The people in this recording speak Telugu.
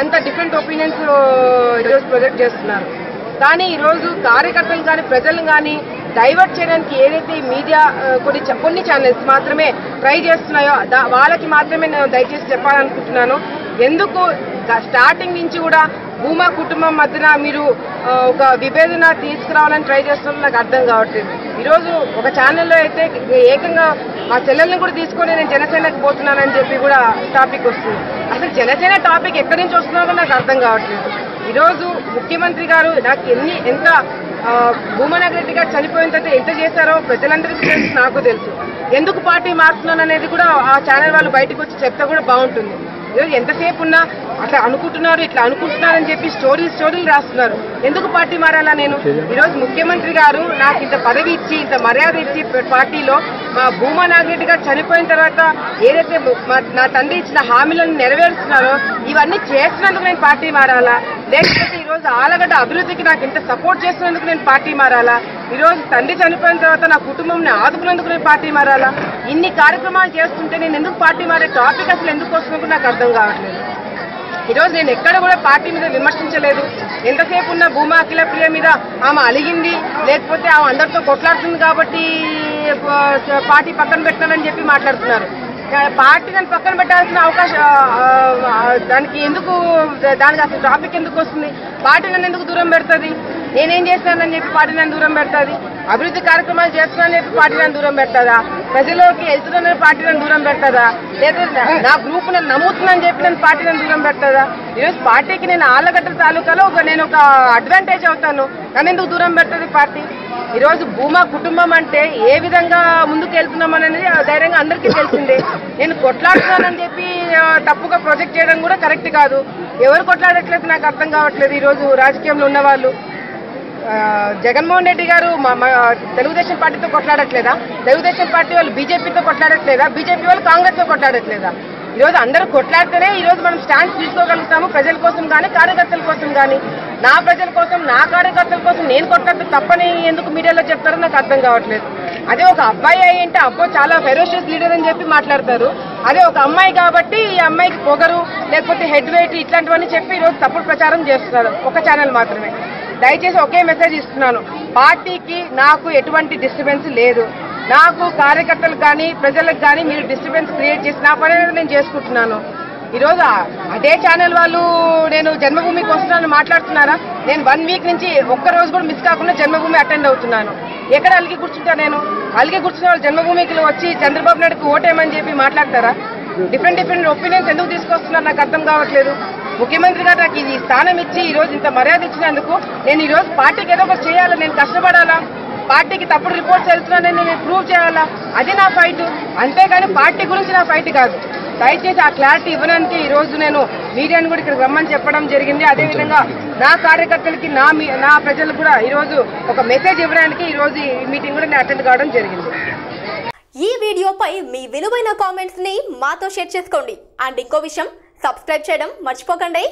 అంత డిఫరెంట్ ఒపీనియన్స్ ఈరోజు ప్రొజెక్ట్ చేస్తున్నారు. కానీ ఈరోజు కార్యకర్తలు కానీ ప్రజలను కానీ డైవర్ట్ చేయడానికి ఏదైతే మీడియా కొన్ని ఛానల్స్ మాత్రమే ట్రై చేస్తున్నాయో వాళ్ళకి మాత్రమే నేను దయచేసి చెప్పాలనుకుంటున్నాను. ఎందుకు స్టార్టింగ్ నుంచి కూడా భూమా కుటుంబం మధ్యన మీరు ఒక విభేదన తీసుకురావాలని ట్రై చేస్తున్నారు నాకు అర్థం కావట్లేదు. ఈరోజు ఒక ఛానల్లో అయితే ఏకంగా మా చెల్లెల్ని కూడా తీసుకొని నేను జనసేనకు పోతున్నానని చెప్పి కూడా టాపిక్ వస్తుంది. అసలు జనసేన టాపిక్ ఎక్కడి నుంచి వస్తున్నారో నాకు అర్థం కావట్లేదు. ఈరోజు ముఖ్యమంత్రి గారు నాకు ఎంత భూమనాగ్ రెడ్డి గారు చనిపోయిన తర్వాత ఎంత చేశారో ప్రజలందరికీ తెలుసు, నాకు తెలుసు. ఎందుకు పార్టీ మారుతున్నాను అనేది కూడా ఆ ఛానల్ వాళ్ళు బయటకు వచ్చి చెప్తే కూడా బాగుంటుంది. ఈరోజు ఎంతసేపు ఉన్నా అట్లా అనుకుంటున్నారు ఇట్లా అనుకుంటున్నారని చెప్పి స్టోరీలు రాస్తున్నారు. ఎందుకు పార్టీ మారాలా నేను? ఈరోజు ముఖ్యమంత్రి గారు నాకు ఇంత పదవి ఇచ్చి ఇంత మర్యాద ఇచ్చి పార్టీలో మా భూమా నాగిరెడ్డి గారు చనిపోయిన తర్వాత ఏదైతే నా తండ్రి ఇచ్చిన హామీలను నెరవేరుస్తున్నారో ఇవన్నీ చేస్తున్నందుకు నేను పార్టీ మారాలా? లేకపోతే ఈరోజు ఆలగడ్డ అభివృద్ధికి నాకు ఇంత సపోర్ట్ చేస్తున్నందుకు నేను పార్టీ మారాలా? ఈరోజు తండ్రి చనిపోయిన తర్వాత నా కుటుంబంని ఆదుకున్నందుకు నేను పార్టీ మారాలా? ఇన్ని కార్యక్రమాలు చేస్తుంటే నేను ఎందుకు పార్టీ మారే టాపిక్ అసలు ఎందుకు వస్తున్నప్పుడు నాకు అర్థం కావట్లేదు. ఈరోజు నేను ఎక్కడ కూడా పార్టీ మీద విమర్శించలేదు. ఎంతసేపు ఉన్న భూమా అఖిల ప్రియ మీద ఆమె అలిగింది, లేకపోతే ఆమె అందరితో కొట్లాడుతుంది కాబట్టి పార్టీ పక్కన పెట్టాలని చెప్పి మాట్లాడుతున్నారు. పార్టీ నన్ను పక్కన పెట్టాల్సిన అవకాశం దానికి అసలు టాపిక్ ఎందుకు వస్తుంది? పార్టీ నన్ను ఎందుకు దూరం పెడుతుంది? నేనేం చేస్తానని చెప్పి పార్టీ నన్ను దూరం పెడుతుంది? అభివృద్ధి కార్యక్రమాలు చేస్తున్నానని చెప్పి పార్టీ నన్ను దూరం పెడతాదా? ప్రజల్లోకి వెళ్తున్నానని పార్టీ నన్ను దూరం పెడతాదా? లేదా నా గ్రూప్ నన్ను నమ్ముతున్నానని చెప్పి నన్ను పార్టీ నన్ను దూరం పెడతాదా? ఈరోజు పార్టీకి నేను ఆళ్లగడ్డ తాలూకాలో నేను ఒక అడ్వాంటేజ్ అవుతాను, నన్ను ఎందుకు దూరం పెడుతుంది పార్టీ? ఈరోజు భూమా కుటుంబం అంటే ఏ విధంగా ముందుకు వెళ్తున్నామనేది ధైర్యంగా అందరికీ తెలిసిందే. నేను కొట్లాడుతున్నానని చెప్పి తప్పుగా ప్రొజెక్ట్ చేయడం కూడా కరెక్ట్ కాదు. ఎవరు కొట్లాడట్లేదు నాకు అర్థం కావట్లేదు. ఈరోజు రాజకీయంలో ఉన్నవాళ్ళు జగన్మోహన్ రెడ్డి గారు తెలుగుదేశం పార్టీతో కొట్లాడట్లేదా? తెలుగుదేశం పార్టీ వాళ్ళు బీజేపీతో కొట్లాడట్లేదా? బీజేపీ వాళ్ళు కాంగ్రెస్ తో కొట్లాడట్లేదా? ఈరోజు అందరూ కొట్లాడితేనే ఈరోజు మనం స్టాండ్ తీసుకోగలుగుతాము, ప్రజల కోసం కానీ కార్యకర్తల కోసం కానీ. నా ప్రజల కోసం నా కార్యకర్తల కోసం నేను కొట్లాడితే తప్పని ఎందుకు మీడియాలో చెప్తారో నాకు అర్థం కావట్లేదు. అదే ఒక అబ్బాయి అయ్యింటే అబ్బో చాలా ఫెరోషియస్ లీడర్ అని చెప్పి మాట్లాడతారు. అదే ఒక అమ్మాయి కాబట్టి ఈ అమ్మాయికి పొగరు లేకపోతే హెడ్ వెయిట్ ఇట్లాంటివన్నీ చెప్పి ఈరోజు తప్పుడు ప్రచారం చేస్తున్నారు ఒక ఛానల్ మాత్రమే. దయచేసి ఒకే మెసేజ్ ఇస్తున్నాను, పార్టీకి నాకు ఎటువంటి డిస్టర్బెన్స్ లేదు. నాకు కార్యకర్తలకు కానీ ప్రజలకు కానీ మీరు డిస్టర్బెన్స్ క్రియేట్ చేసి నా పని అనేది నేను చేసుకుంటున్నాను. ఈరోజు అదే ఛానల్ వాళ్ళు నేను జన్మభూమికి వస్తున్నానని మాట్లాడుతున్నారా? నేను 1 వీక్ నుంచి ఒక్కరోజు కూడా మిస్ కాకుండా జన్మభూమి అటెండ్ అవుతున్నాను. ఎక్కడ అలిగి కూర్చుంటా? నేను అలిగి కూర్చున్న వాళ్ళు జన్మభూమికి వచ్చి చంద్రబాబు నాయుడుకి ఓటేమని చెప్పి మాట్లాడతారా? డిఫరెంట్ ఒపీనియన్స్ ఎందుకు తీసుకొస్తున్నారు నాకు అర్థం కావట్లేదు. ముఖ్యమంత్రి గారు నాకు ఇది స్థానం ఇచ్చి ఈరోజు ఇంత మర్యాద ఇచ్చినందుకు నేను ఈరోజు పార్టీకి ఏదో ఒకటి చేయాలా, నేను కష్టపడాలా, పార్టీకి తప్పుడు రిపోర్ట్స్ వెళ్తున్నానని నేను ప్రూవ్ చేయాలా, అది నా ఫైట్. అంతేగాని పార్టీ గురించి నా ఫైట్ కాదు. దయచేసి ఆ క్లారిటీ ఇవ్వడానికి ఈ రోజు నేను మీడియాను కూడా ఇక్కడికి రమ్మని చెప్పడం జరిగింది. అదేవిధంగా నా కార్యకర్తలకి నా ప్రజలకు కూడా ఈ రోజు ఒక మెసేజ్ ఇవ్వడానికి ఈ రోజు ఈ మీటింగ్ కూడా నేను అటెండ్ కావడం జరిగింది. ఈ వీడియోపై మీ విలువైన కామెంట్స్ ని మాతో షేర్ చేసుకోండి. అండ్ ఇంకో విషయం, సబ్స్క్రైబ్ చేయడం మర్చిపోకండి.